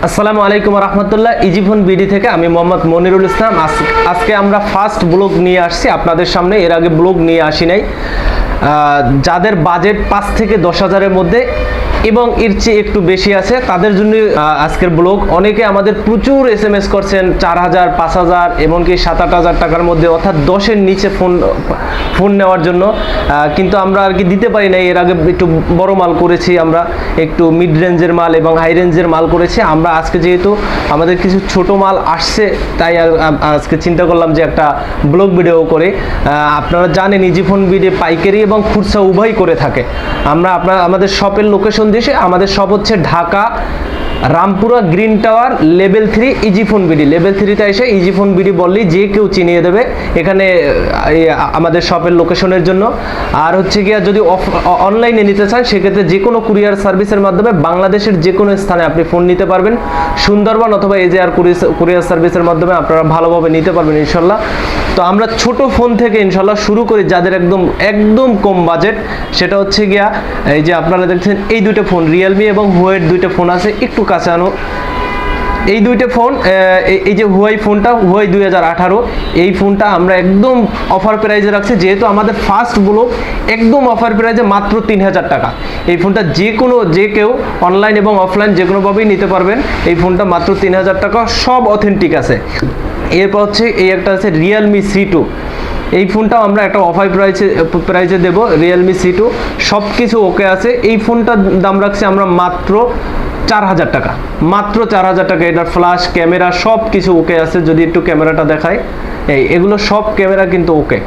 আসসালামু আলাইকুম রহমতুল্লাহ। ইজিফোন বিডি থেকে আমি মোহাম্মদ মনিরুল ইসলাম। আজকে আমরা ফার্স্ট ব্লগ নিয়ে আসছি আপনাদের সামনে। এর আগে ব্লগ নিয়ে আসি নাই। যাদের বাজেট 5 থেকে 10,000-এর মধ্যে এবং এর চেয়ে একটু বেশি আছে তাদের জন্য আজকের ব্লগ। অনেকে আমাদের প্রচুর SMS করছেন 4,000, 5,000 এমনকি 7-8,000 টাকার মধ্যে, অর্থাৎ 10-এর নিচে ফোন নেওয়ার জন্য, কিন্তু আমরা আর কি দিতে পারি না। এর আগে একটু বড় মাল করেছি, আমরা একটু মিড রেঞ্জের মাল এবং হাই রেঞ্জের মাল করেছি। আমরা আজকে যেহেতু আমাদের কিছু ছোট মাল আসছে, তাই আজকে চিন্তা করলাম যে একটা ব্লগ ভিডিও করে। আপনারা জানেন ইজিফোন বিডি পাইকারি এবং খুচরা উভয় করে থাকে। আমাদের শপের লোকেশন দিয়েছি। আমাদের শপ হচ্ছে Dhaka Rampura green tower level 3 Easyphone BD. Level 3-তে এসে ইজিফোন বিডি বললেই যে কেউ চিনিয়ে দেবে এখানে আমাদের শপের লোকেশনের জন্য। আর হচ্ছে গিয়া যদি অনলাইনে নিতে চান সেক্ষেত্রে যে কোনো কুরিয়ার সার্ভিসের মাধ্যমে বাংলাদেশের যে কোনো স্থানে আপনি ফোন নিতে পারবেন। সুন্দরবন অথবা এজেআর কুরিয়ার সার্ভিসের মাধ্যমে আপনারা ভালোভাবে নিতে পারবেন ইনশাল্লাহ। তো আমরা ছোট ফোন থেকে ইনশাল্লাহ শুরু করি, যাদের একদম কম বাজেট। সেটা হচ্ছে গিয়া এই যে আপনারা দেখছেন এই দুটো ফোন, রিয়েলমি এবং হুয়াইয়ের দুইটা ফোন আছে। একটু কাছে আনো। এই দুইটা ফোন, এই যে হুয়াই ফোনটা, হুয়াই 2018, এই ফোনটা আমরা একদম অফার প্রাইজে রাখছি। যেহেতু আমাদের ফার্স্ট ব্লগ, একদম অফার প্রাইজে মাত্র 3,000 টাকা। এই ফোনটা যে কেউ অনলাইন এবং অফলাইন যে কোনোভাবেই নিতে পারবেন। এই ফোনটা মাত্র 3,000 টাকা, সব অথেন্টিক আছে। এরপর হচ্ছে এই একটা আছে রিয়েলমি C2। এই ফোনটাও আমরা একটা অফার প্রাইসে দেবো। রিয়েলমি C2 সব কিছু ওকে আছে। এই ফোনটার দাম রাখছি আমরা মাত্র 4,000 টাকা, মাত্র 4,000 টাকা। এটার ফ্ল্যাশ, ক্যামেরা সব কিছু ওকে আছে। যদি একটু ক্যামেরাটা দেখায়, এগুলো সব ক্যামেরা কিন্তু ওকে।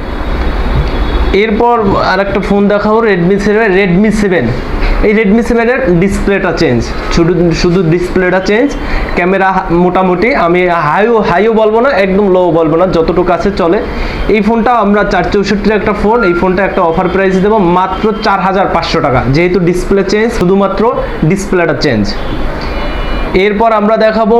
এরপর আরেকটা ফোন দেখাবো, রেডমি 7। এই রেডমি 7-এর ডিসপ্লেটা চেঞ্জ, শুধু ডিসপ্লেটা চেঞ্জ। ক্যামেরা মোটামুটি, আমি হাইও বলবো না, একদম লো বলবো না, যতটুকু আছে চলে। এই ফোনটা আমরা 464-এর একটা ফোন। এই ফোনটা একটা অফার প্রাইস দেবো মাত্র 4,500 টাকা, যেহেতু ডিসপ্লে চেঞ্জ, শুধুমাত্র ডিসপ্লেটা চেঞ্জ। এরপর আমরা দেখাবো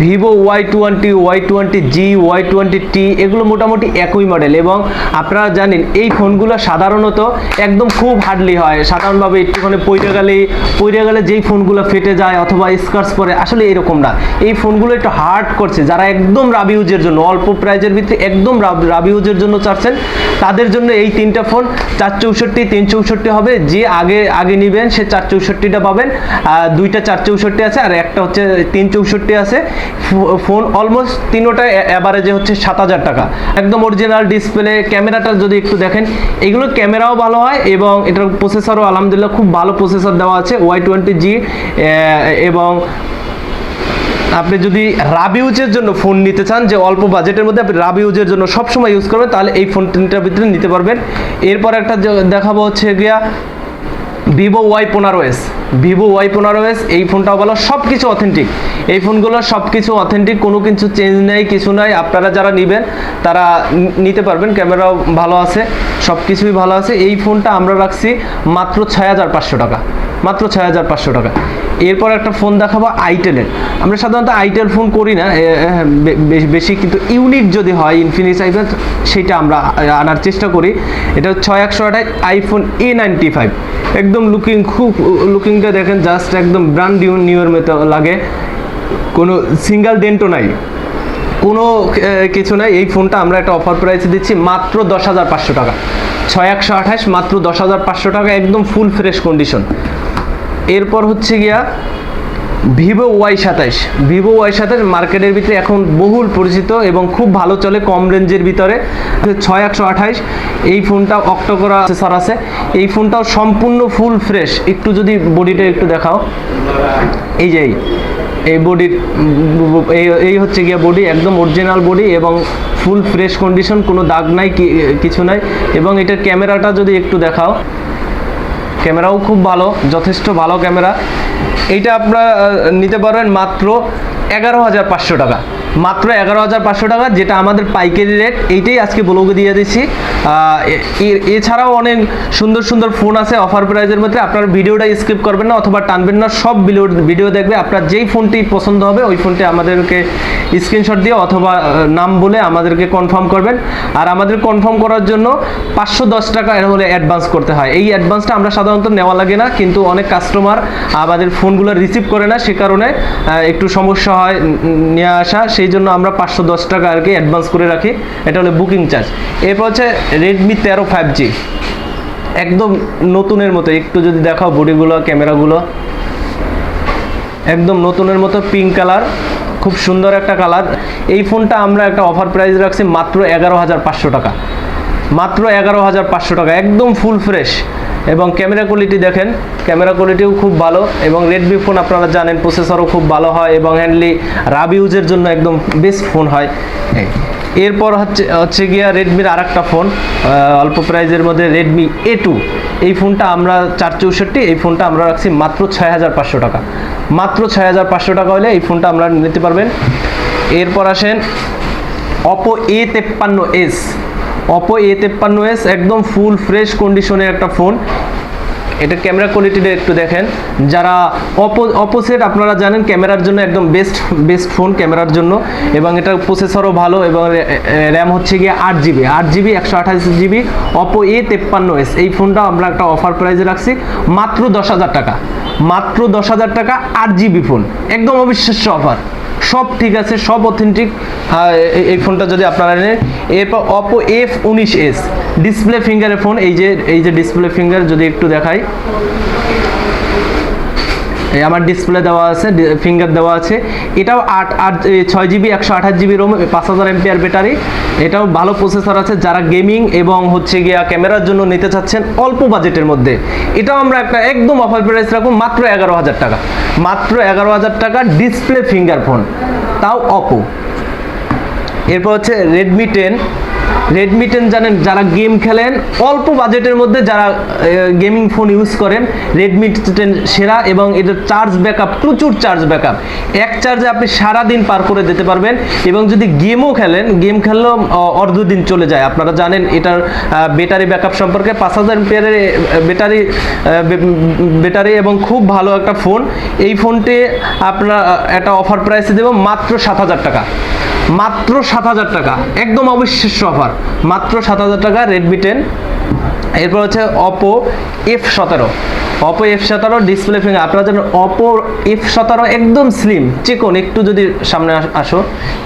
ভিভো Y20, Y20G, Y20T। এগুলো মোটামুটি একই মডেল এবং আপনারা জানেন এই ফোনগুলো সাধারণত একদম খুব হার্ডলি হয়। সাধারণভাবে একটুখানি পইরে গেলে যেই ফোনগুলো ফেটে যায় অথবা স্ক্র্যাচ পড়ে, আসলে এরকম না। এই ফোনগুলো একটু হার্ড করছে। যারা একদম রাব ইউজের জন্য, অল্প প্রাইজের ভিতরে একদম রাব ইউজের জন্য চাচ্ছেন, তাদের জন্য এই তিনটা ফোন 464, 364 হবে। যে আগে নেবেন সে 464টা পাবেন। দুইটা 464 আছে আর একটা হচ্ছে 364 আছে। ফোন অলমোস্ট তিনোটা অ্যাভারেজে হচ্ছে 7,000 টাকা। একদম অরিজিনাল ডিসপ্লে। ক্যামেরাটা যদি একটু দেখেন, এগুলো ক্যামেরাও ভালো হয় এবং এটার প্রসেসরও আলহামদুলিল্লাহ খুব ভালো প্রসেসর দেওয়া আছে Y20G। এবং আপনি যদি রাব ইউজের জন্য ফোন নিতে চান, যে অল্প বাজেটের মধ্যে আপনি রাব ইউজের জন্য সবসময় ইউজ করবেন, তাহলে এই ফোন তিনটার ভিতরে নিতে পারবেন। এরপর একটা দেখাবো হচ্ছে গিয়া ভিভো Y15s। ভিভো Y15s, এই ফোনটাও ভালো, সব কিছু অথেন্টিক। এই ফোনগুলো সব কিছু অথেন্টিক, কোনো কিছু চেঞ্জ নেই, কিছু নাই। আপনারা যারা নেবেন তারা নিতে পারবেন। ক্যামেরাও ভালো আছে, সব কিছুই ভালো আছে। এই ফোনটা আমরা রাখছি মাত্র 6,500 টাকা, মাত্র 6,500 টাকা। এরপর একটা ফোন দেখাবো আইটেলের। আমরা সাধারণত আইটেল ফোন করি না বেশি, কিন্তু ইউনিক যদি হয় ইনফিনিক্স আইফোন, সেটা আমরা আনার চেষ্টা করি। এটা 6128 আইফোন A95। একদম লুকিংটা দেখেন, জাস্ট একদম ব্র্যান্ড নিউয়ের মতো লাগে। কোনো সিঙ্গেল ডেন্টও নাই, কোনো কিছু নাই। এই ফোনটা আমরা একটা অফার প্রাইসে দিচ্ছি মাত্র 10,500 টাকা। 6128 মাত্র 10,500 টাকা, একদম ফুল ফ্রেশ কন্ডিশন। এরপর হচ্ছে গিয়া ভিভো Y27। ভিভো Y27 মার্কেটের ভিতরে এখন বহুল পরিচিত এবং খুব ভালো চলে কম রেঞ্জের ভিতরে। 6128 এই ফোনটা অক্টোকোরা প্রসেসর আছে। এই ফোনটাও সম্পূর্ণ ফুল ফ্রেশ। একটু যদি বডিটা একটু দেখাও, এই যে এই বডির এই হচ্ছে গিয়া বডি, একদম অরিজিনাল বডি এবং ফুল ফ্রেশ কন্ডিশন, কোনো দাগ নাই, কিছু নাই। এবং এটার ক্যামেরাটা যদি একটু দেখাও, ক্যামেরাও খুব ভালো, যথেষ্ট ভালো ক্যামেরা। এইটা আপনারা নিতে পারবেন মাত্র 11,500 টাকা। মাত্র 11,500 টাকা, যেটা আমাদের পাইকারি রেট, এইটাই আজকে ব্লগে দিয়ে দিচ্ছি। এছাড়াও অনেক সুন্দর সুন্দর ফোন আছে অফার প্রাইজের মধ্যে, আপনার ভিডিওটা স্কিপ করবেন না অথবা টানবেন না, সব ভিডিও দেখবে। আপনার যেই ফোনটি পছন্দ হবে ওই ফোনটি আমাদেরকে স্ক্রিনশট দিয়ে অথবা নাম বলে আমাদেরকে কনফার্ম করবেন। আর আমাদের কনফার্ম করার জন্য 510 টাকা হলে অ্যাডভান্স করতে হয়। এই অ্যাডভান্সটা আমরা সাধারণত নেওয়া লাগে না, কিন্তু অনেক কাস্টমার আমাদের ফোনগুলো রিসিভ করে না, সে কারণে একটু সমস্যা হয় নিয়ে আসা, সেই জন্য আমরা 510 টাকা আর কি অ্যাডভান্স করে রাখি, এটা হলো বুকিং চার্জ। এরপর হচ্ছে রেডমি 13 5G, একদম নতুনের মতো। একটু যদি দেখাও বডিগুলো, ক্যামেরাগুলো একদম নতুনের মতো, পিঙ্ক কালার, খুব সুন্দর একটা কালার। এই ফোনটা আমরা একটা অফার প্রাইস রাখছি মাত্র 11,500 টাকা, মাত্র 11,500 টাকা, একদম ফুল ফ্রেশ। এবং ক্যামেরা কোয়ালিটি দেখেন, ক্যামেরা কোয়ালিটিও খুব ভালো। এবং রেডমি ফোন আপনারা জানেন প্রসেসরও খুব ভালো হয় এবং হ্যান্ডলি রাব ইউজের জন্য একদম বেস্ট ফোন হয়। এরপর হচ্ছে গিয়া রেডমির আর একটা ফোন অল্প প্রাইজের মধ্যে, রেডমি A2। এই ফোনটা আমরা 464, এই ফোনটা আমরা রাখছি মাত্র 6,500 টাকা, মাত্র 6,500 টাকা হলে এই ফোনটা আমরা নিতে পারবেন। এরপর আসেন Oppo A53s, Oppo A53s একদম ফুল ফ্রেশ কন্ডিশনের একটা ফোন। এটা ক্যামেরা কোয়ালিটিটা একটু দেখেন। যারা Oppo সেট আপনারা জানেন ক্যামেরার জন্য একদম বেস্ট ফোন ক্যামেরার জন্য, এবং এটার প্রসেসরও ভালো এবং র্যাম হচ্ছে গিয়ে 8GB 128GB Oppo A53s। এই ফোনটা আমরা একটা অফার প্রাইসে রাখছি মাত্র 10,000 টাকা, মাত্র 10,000 টাকা, 8GB ফোন, একদম অবিশ্বাস্য অফার। সব ঠিক আছে, সব অথেন্টিক এই ফোনটা যদি আপনারা নেন। এরপর Oppo F19s, ডিসপ্লে ফিঙ্গারের ফোন। এই যে ডিসপ্লে ফিঙ্গার যদি একটু দেখাই, আমার ডিসপ্লে দেওয়া আছে, ফিঙ্গার দেওয়া আছে। এটাও 6GB 128GB Rome, 5000 mAh battery. এটাও ভালো প্রসেসর আছে। যারা গেমিং এবং হচ্ছে গিয়া ক্যামেরার জন্য নিতে চাচ্ছেন অল্প বাজেটের মধ্যে, এটাও আমরা একটা একদম অফার প্রাইস রাখবো মাত্র 11,000 টাকা, মাত্র 11,000 টাকা, ডিসপ্লে ফিঙ্গার ফোন, তাও Oppo। এরপর হচ্ছে রেডমি 10। রেডমি 10 জানেন যারা গেম খেলেন অল্প বাজেটের মধ্যে, যারা গেমিং ফোন ইউজ করেন, রেডমি 10 সেরা। এবং এটার চার্জ ব্যাকআপ, প্রচুর চার্জ ব্যাকআপ, এক চার্জে আপনি সারাদিন পার করে দিতে পারবেন। এবং যদি গেমও খেলেন, গেম খেললেও অর্ধদিন চলে যায়। আপনারা জানেন এটার ব্যাটারি ব্যাকআপ সম্পর্কে, 5000 mAh ব্যাটারি এবং খুব ভালো একটা ফোন। এই ফোনটি আপনার একটা অফার প্রাইসে দেব মাত্র 7,000 টাকা, মাত্র 7,000 টাকা, একদম অবিশ্বাস্য অফার, মাত্র 7,000 টাকা রেডমি 10। এরপর হচ্ছে Oppo F17, Oppo F17 display finger. আপনারা জানেন Oppo F17 একদম স্লিম চিকন। একটু যদি সামনে আসো,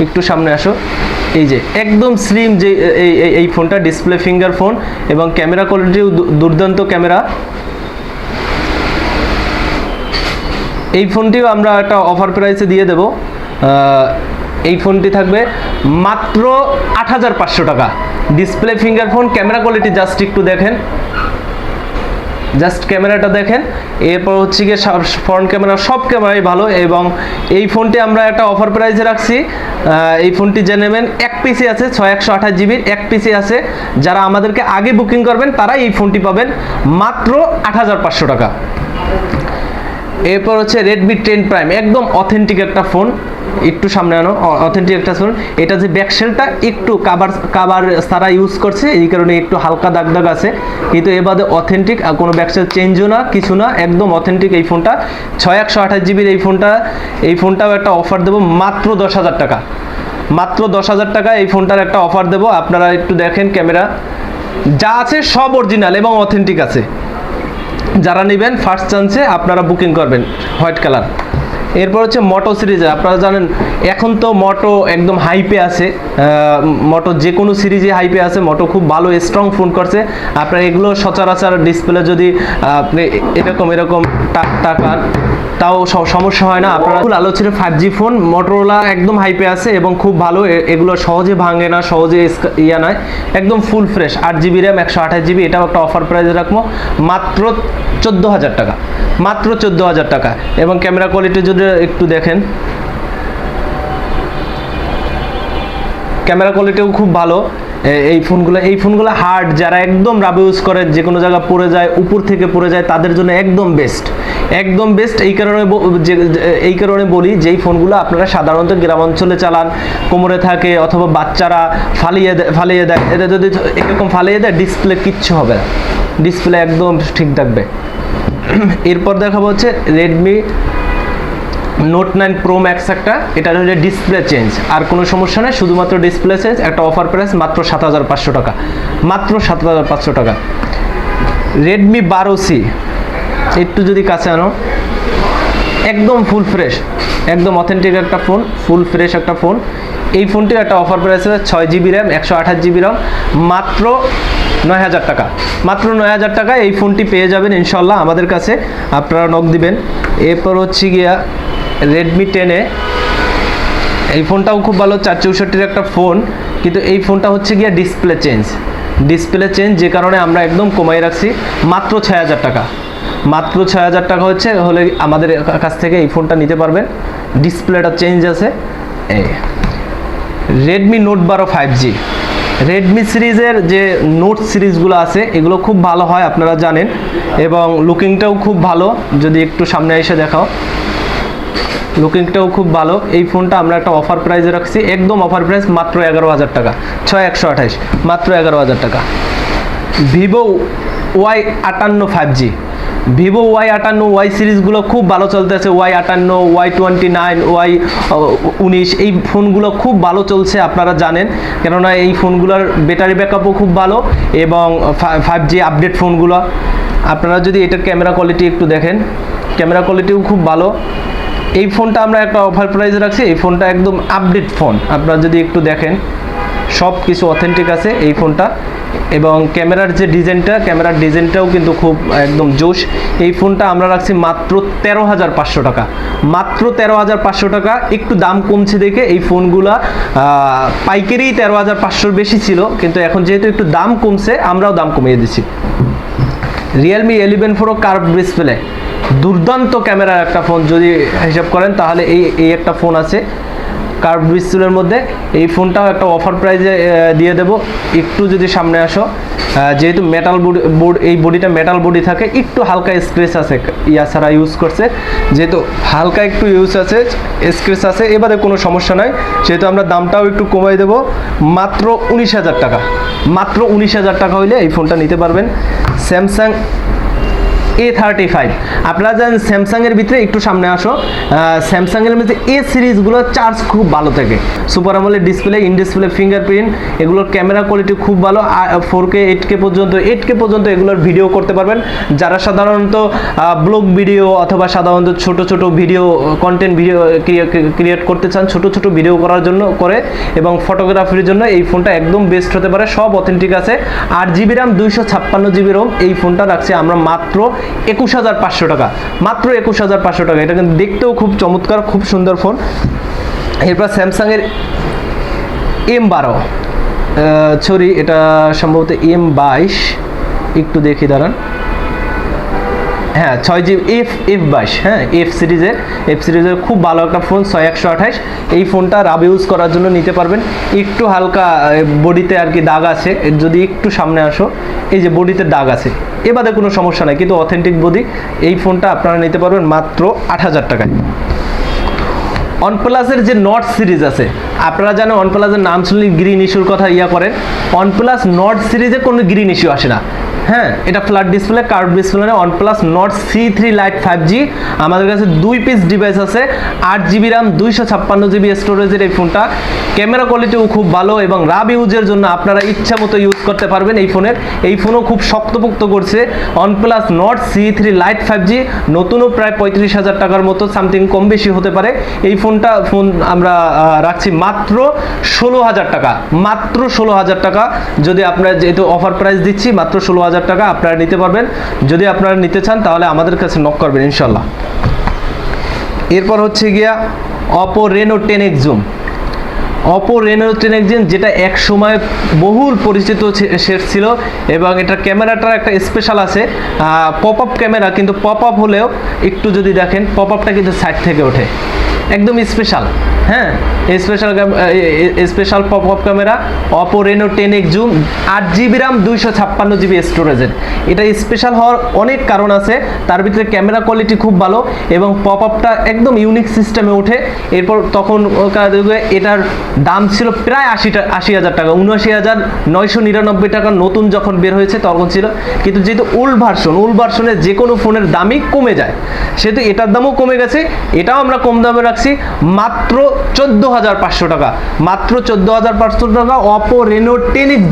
একটু সামনে আসো, এই যে একদম স্লিম যে এই ফোনটা, ডিসপ্লে ফিঙ্গার ফোন এবং ক্যামেরা কোয়ালিটিও দুর্দান্ত ক্যামেরা। এই ফোনটিও আমরা একটা অফার প্রাইসে দিয়ে দেব। এই ফোনটি থাকবে মাত্র 8,500 টাকা, display finger phone, camera quality just একটু দেখেন, জাস্ট ক্যামেরাটা দেখেন। এরপর হচ্ছে গিয়ে ফ্রন্ট ক্যামেরা, সব ক্যামেরাই ভালো। এবং এই ফোনটি আমরা একটা অফার প্রাইসে রাখছি। এই ফোনটি জেনে নেবেন, এক পিসি আছে 128GB এক পিসি আছে। যারা আমাদেরকে আগে বুকিং করবেন তারা এই ফোনটি পাবেন মাত্র 8,500 টাকা। এরপর হচ্ছে রেডমি 10 প্রাইম, একদম অথেন্টিক একটা ফোন। একটু সামনে আনো, অথেন্টিক একটা ফোন। এটা যে ব্যাকশেলটা একটু কাভার সারা ইউজ করছে, এই কারণে একটু হালকা দাগ আছে, কিন্তু এ বাদে অথেন্টিক, আর কোনো ব্যাকশেল চেঞ্জও না, কিছু না, একদম অথেন্টিক এই ফোনটা। 128GB এই ফোনটাও একটা অফার দেবো মাত্র 10,000 টাকা, মাত্র 10,000 টাকা এই ফোনটার একটা অফার দেবো। আপনারা একটু দেখেন, ক্যামেরা যা আছে সব অরিজিনাল এবং অথেন্টিক আছে। যারা নেবেন ফার্স্ট চান্সে আপনারা বুকিং করবেন, হোয়াইট কালার। এরপর হচ্ছে মোটো সিরিজে, আপনারা জানেন এখন তো মোটো একদম হাইপে আছে, মোটো যে কোনো সিরিজে হাইপে আছে। মোটো খুব ভালো স্ট্রং ফোন করছে। আপনার এগুলো সচরাচর ডিসপ্লে যদি আপনি এরকম টাকা তাও সমস্যা হয় না। আপনারা ফুল আলো ছিল 5G ফোন, মোটোরোলা একদম হাইপে আছে এবং খুব ভালো। এগুলো সহজে ভাঙে না, সহজে নয়, একদম full fresh. 8GB RAM 128GB, এটাও একটা অফার প্রাইসে রাখবো মাত্র 14,000 টাকা, মাত্র 14,000 টাকা। এবং ক্যামেরা কোয়ালিটি যদি একটু দেখেন, ক্যামেরা কোয়ালিটিও খুব ভালো। এই ফোনগুলো হার্ড, যারা একদম রাব ইউজ করে, যে কোনো জায়গা পড়ে যায়, উপর থেকে পড়ে যায়, তাদের জন্য একদম বেস্ট। একদম বেস্ট। এই কারণে বলি যে এই ফোনগুলো আপনারা সাধারণত গ্রাম অঞ্চলে চালান, কোমরে থাকে অথবা বাচ্চারা ফালিয়ে দেয়, এটা যদি এরকম ফালিয়ে দেয় ডিসপ্লে কিচ্ছু হবে না, ডিসপ্লে একদম ঠিক থাকবে। এরপর দেখাবো হচ্ছে রেডমি নোট 9 প্রো ম্যাক্স একটা, এটা হচ্ছে ডিসপ্লে চেঞ্জ, আর কোনো সমস্যা নেই, শুধুমাত্র ডিসপ্লে চেঞ্জ, একটা অফার প্রাইস মাত্র 7500 টাকা, মাত্র 7500 টাকা। রেডমি 12C একটু যদি কাছে আনো, একদম ফুল ফ্রেশ, একদম অথেন্টিক একটা ফোন, ফুল ফ্রেশ একটা ফোন। এই ফোনটির একটা অফার প্রাইস আছে 6GB র্যাম 128GB র্যাম, মাত্র 9000 টাকা, মাত্র 9000 টাকা এই ফোনটি পেয়ে যাবেন ইনশাল্লাহ আমাদের কাছে, আপনারা নক দিবেন। এরপর হচ্ছে গিয়া রেডমি 10A, এই ফোনটাও খুব ভালো, 464 একটা ফোন, কিন্তু এই ফোনটা হচ্ছে গিয়া ডিসপ্লে চেঞ্জ, যে কারণে আমরা একদম কমাই রাখছি মাত্র 6000 টাকা, মাত্র 6000 টাকা হলে আমাদের কাছ থেকে এই ফোনটা নিতে পারবেন, ডিসপ্লেটা চেঞ্জ আছে। এই রেডমি নোট 12 5G, রেডমি সিরিজের যে নোট সিরিজগুলো আছে এগুলো খুব ভালো হয় আপনারা জানেন, এবং লুকিংটাও খুব ভালো, যদি একটু সামনে এসে দেখাও, লুকিংটাও খুব ভালো। এই ফোনটা আমরা একটা অফার প্রাইসে রাখছি, একদম অফার প্রাইস মাত্র 11000 টাকা, 6128, মাত্র 11000 টাকা। Vivo Y58 5G, Vivo Y58 Y সিরিজগুলো খুব ভালো চলতেছে, Y58, Y29, Y19, এই ফোনগুলো খুব ভালো চলছে আপনারা জানেন, কেননা এই ফোনগুলোর ব্যাটারি ব্যাকআপও খুব ভালো, এবং 5G আপডেট ফোনগুলো। আপনারা যদি এটার ক্যামেরা কোয়ালিটি একটু দেখেন, ক্যামেরা কোয়ালিটিও খুব ভালো। এই ফোনটা আমরা একটা অফার প্রাইসে রাখছি, এই ফোনটা একদম আপডেট ফোন, আপনারা যদি একটু দেখেন সব কিছু অথেন্টিক আছে এই ফোনটা, এবং ক্যামেরার যে ডিজাইনটা, ক্যামেরার ডিজাইনটাও কিন্তু খুব একদম জোশ। এই ফোনটা আমরা রাখছি মাত্র 13500 টাকা, মাত্র 13500 টাকা। একটু দাম কমছে দেখে এই ফোনগুলা পাইকারি 13500 বেশি ছিল, কিন্তু এখন যেহেতু একটু দাম কমছে আমরাও দাম কমিয়ে দিচ্ছি। রিয়েলমি 11 Pro কার্ভ ডিসপ্লে, দুর্দান্ত ক্যামেরার একটা ফোন, যদি হিসাব করেন তাহলে এই একটা ফোন আছে কার্ভ ডিসপ্লের মধ্যে, এই ফোনটাও একটা অফার প্রাইসে দিয়ে দেব। একটু যদি সামনে আসো, যেহেতু মেটাল বোর্ড, এই বডিটা মেটাল বডি থাকে, একটু হালকা স্ক্র্যাচ আছে, ছাড়া ইউজ করছে, যেহেতু হালকা একটু ইউজ আছে, স্ক্র্যাচ আছে, এবারে কোনো সমস্যা নাই, সেহেতু আমরা দামটাও একটু কমাই দেব, মাত্র 19000 টাকা, মাত্র 19000 টাকা হইলে এই ফোনটা নিতে পারবেন। স্যামসাং A35, আপনারা জানেন স্যামসাংয়ের ভিতরে, একটু সামনে আসো, স্যামসাংয়ের মধ্যে এ সিরিজগুলো চার্জ খুব ভালো থাকে, super AMOLED display, in display fingerprint, এগুলোর ক্যামেরা কোয়ালিটি খুব ভালো, 4K 8K পর্যন্ত এগুলোর ভিডিও করতে পারবেন। যারা সাধারণত ব্লগ ভিডিও অথবা সাধারণত ছোট ভিডিও কন্টেন্ট ভিডিও ক্রিয়েট করতে চান, ছোট ভিডিও করার জন্য করে, এবং ফটোগ্রাফির জন্য এই ফোনটা একদম বেস্ট হতে পারে, সব অথেন্টিক আছে। 8GB র্যাম 256GB রোম, এই ফোনটা রাখছি আমরা মাত্র 21500 টাকা, মাত্র 21500 টাকা। এটা কিন্তু দেখতেও খুব চমৎকার, খুব সুন্দর ফোন। এরপর স্যামসাংয়ের M12, সরি এটা সম্ভবত M22, একটু দেখি দাঁড়ান, হ্যাঁ 6GB F22, হ্যাঁ এফ সিরিজের খুব ভালো একটা ফোন, 6128। এই ফোনটা রাব ইউজ করার জন্য নিতে পারবেন। একটু হালকা বডিতে আর কি দাগ আছে, যদি একটু সামনে আসো, এই যে বডিতে দাগ আছে, এবারে কোনো সমস্যা নাই, কিন্তু অথেন্টিক বডি। এই ফোনটা আপনারা নিতে পারবেন মাত্র 8000 টাকায়। OnePlus-এর যে নট সিরিজ আছে, আপনারা জানেন OnePlus-এর নাম শুনলে গ্রিন ইস্যুর কথা করেন, OnePlus নট সিরিজে কোনো গ্রিন ইস্যু আসে না, হ্যাঁ এটা flat display, curve display. OnePlus Nord C3 Lite 5G আমাদের কাছে 2 পিস ডিভাইস আছে, 8GB র্যাম 256GB স্টোরেজের এই ফোনটা। ক্যামেরা কোয়ালিটিও খুব ভালো, এবং রাব ইউজের জন্য আপনারা ইচ্ছা মতো ইউজ করতে পারবেন এই ফোনও খুব শক্তপোক্ত করছে। OnePlus Nord C3 Lite 5G, নতুনও প্রায় 35000 টাকার মতো, সামথিং কম বেশি হতে পারে। এই ফোন আমরা রাখছি মাত্র 16000 টাকা, মাত্র 16000 টাকা। যদি আপনারা, যেহেতু অফার প্রাইস দিচ্ছি, মাত্র 16000 টাকা আপনারা নিতে পারবেন। যদি আপনারা নিতে চান তাহলে আমাদের কাছে নক করবেন ইনশাল্লাহ। এরপর হচ্ছে গিয়া Oppo Reno 10X Zoom, Oppo Reno 10X Zoom, যেটা এক সময় বহুল পরিচিত সেট ছিল, এবং এটার ক্যামেরাটার একটা স্পেশাল আছে, পপ আপ ক্যামেরা, কিন্তু পপ আপ হলেও একটু যদি দেখেন পপ আপটা কিন্তু সাইড থেকে ওঠে, একদম স্পেশাল। হ্যাঁ, special pop up camera, Oppo Reno 10X zoom, 8GB RAM, 256GB স্টোরেজের। এটা স্পেশাল হওয়ার অনেক কারণ আছে, তার ভিতরে ক্যামেরা কোয়ালিটি খুব ভালো এবং পপ আপটা একদম ইউনিক সিস্টেমে ওঠে। এরপর তখন এটার দাম ছিল প্রায় 80,000 টাকা, 79,999 টাকা নতুন যখন বের হয়েছে তখন ছিল। কিন্তু যেহেতু ওল্ড ভার্সনে যে কোনো ফোনের দামই কমে যায়, সেহেতু এটার দামও কমে গেছে। এটাও আমরা কম দামে রাখছি মাত্র 14,500 টাকা, মাত্র 14,500 টাকা। অপো রেনো 10X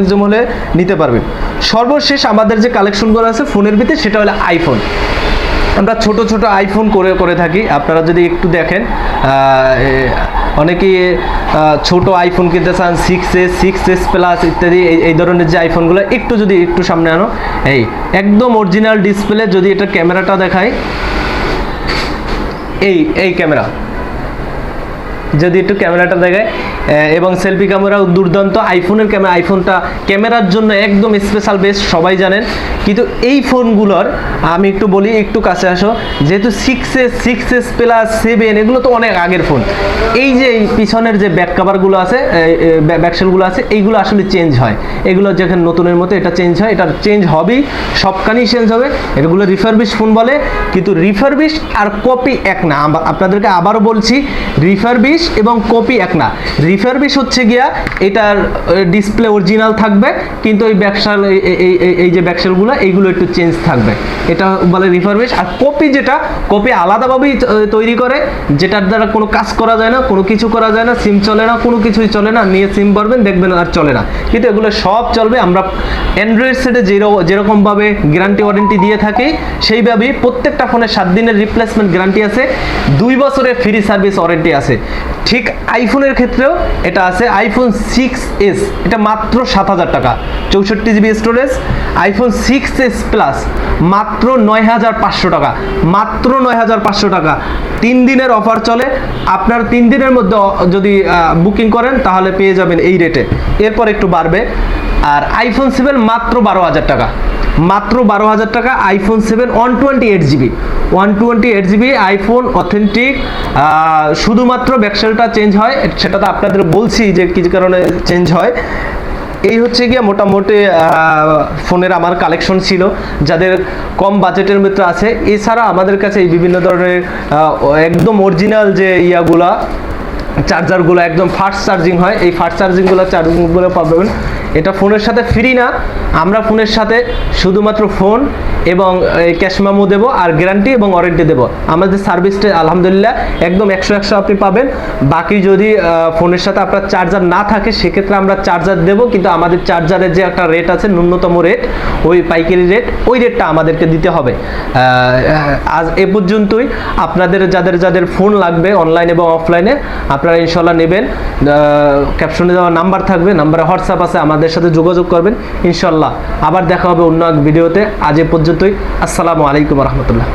জুম হলে নিতে পারবে। সর্বশেষ আমাদের যে কালেকশনগুলো আছে ফোনের ভিতরে সেটা হলো আইফোন। আমরা ছোট ছোট আইফোন করে থাকি। আপনারা যদি একটু দেখেন, অনেকেই ছোট আইফোন কিনতে চান, 6s প্লাস ইত্যাদি এই ধরনের যে আইফোনগুলো, একটু সামনে আনো। এই একদম অরিজিনাল ডিসপ্লে, যদি এটা ক্যামেরাটা দেখায়, এই ক্যামেরা, যদি একটু ক্যামেরাটা দেখায়, এবং সেলফি ক্যামেরাও দুর্দান্ত। আইফোনটা ক্যামেরার জন্য একদম স্পেশাল বেস্ট, সবাই জানেন। কিন্তু এই ফোনগুলোর আমি একটু বলি, একটু কাছে আসো, যেহেতু 6s প্লাস 7 এগুলো তো অনেক আগের ফোন। এই যে পিছনের যে ব্যাক কাভারগুলো আছে, ব্যাকশেলগুলো আছে, এইগুলো আসলে চেঞ্জ হয়। এগুলো যেখানে নতুনের মতো এটা চেঞ্জ হয়, এটা চেঞ্জ হবেই, সবখানেই চেঞ্জ হবে। এগুলো রিফারবিশ ফোন বলে, কিন্তু রিফারবিশ আর কপি এক না। আপনাদেরকে আবারও বলছি, রিফারবিশ এবং কপি এক না। রিফারবিশ হচ্ছে গিয়া এটার ডিসপ্লে অরিজিনাল থাকবে, কিন্তু ওই ব্যাকশেল, এই যে ব্যাকশেলগুলো এইগুলো একটু চেঞ্জ থাকবে, এটা বলে রিফারবিশ। আর কপি আলাদাভাবেই তৈরি করে, যেটার দ্বারা কোনো কাজ করা যায় না, কোনো কিছু করা যায় না, সিম চলে না, কোনো কিছুই চলে না। নিয়ে সিম ভরবেন, দেখবেন আর চলে না, কিন্তু এগুলো সব চলবে। আমরা অ্যান্ড্রয়েড সেটে যেরকমভাবে গ্যারান্টি ওয়ারেন্টি দিয়ে থাকি, সেইভাবেই প্রত্যেকটা ফোনে 7 দিনের রিপ্লেসমেন্ট গ্যারান্টি আছে, 2 বছরের ফ্রি সার্ভিস ওয়ারেন্টি আছে। ঠিক আইফোনের ক্ষেত্রেও এটা আছে। আইফোন 6s এটা মাত্র 7,000 টাকা, 64GB storage. IPhone 6s plus মাত্র 9,500 টাকা, মাত্র 9,500 টাকা। 3 দিনের অফার চলে। আপনার 3 দিনের মধ্যে যদি বুকিং করেন তাহলে পেয়ে যাবেন এই রেটে, এরপর একটু বাড়বে। আর আইফোন 7 মাত্র 12,000 টাকা, মাত্র 12,000 টাকা। IPhone 7 128GB iPhone authentic. শুধুমাত্র ব্যাকশেলটা চেঞ্জ হয়, সেটা তো আপনাদের বলছি যে কী কারণে চেঞ্জ হয়। এই হচ্ছে গিয়ে মোটামুটি ফোনের আমার কালেকশন ছিল, যাদের কম বাজেটের মধ্যে আছে। এছাড়া আমাদের কাছে এই বিভিন্ন ধরনের একদম অরিজিনাল যে চার্জারগুলো একদম ফাস্ট চার্জিং হয়, এই ফাস্ট চার্জিংগুলো পাবেন। এটা ফোনের সাথে ফ্রি না, আমরা ফোনের সাথে শুধুমাত্র ফোন এবং ক্যাশ মেমো দেবো, আর গ্যারান্টি এবং ওয়ারেন্টি দেবো। আমাদের সার্ভিসটা আলহামদুলিল্লাহ একদম 100 আপনি পাবেন। বাকি যদি ফোনের সাথে আপনার চার্জার না থাকে, সেক্ষেত্রে আমরা চার্জার দেবো, কিন্তু আমাদের চার্জারের যে একটা রেট আছে, ন্যূনতম রেট, ওই পাইকারি রেট, ওই রেটটা আমাদেরকে দিতে হবে। আজ এ পর্যন্তই। আপনাদের যাদের ফোন লাগবে অনলাইন এবং অফলাইনে, আপনারা ইনশাল্লাহ নেবেন। ক্যাপশনে দেওয়া নাম্বার থাকবে, নাম্বারে হোয়াটসঅ্যাপ আছে, আমাদের সাথে যোগাযোগ করবেন ইনশাল্লাহ। আবার দেখা হবে অন্য এক ভিডিওতে। আজ এ পর্যন্তই। আসসালামু আলাইকুম রহমতুল্লাহ।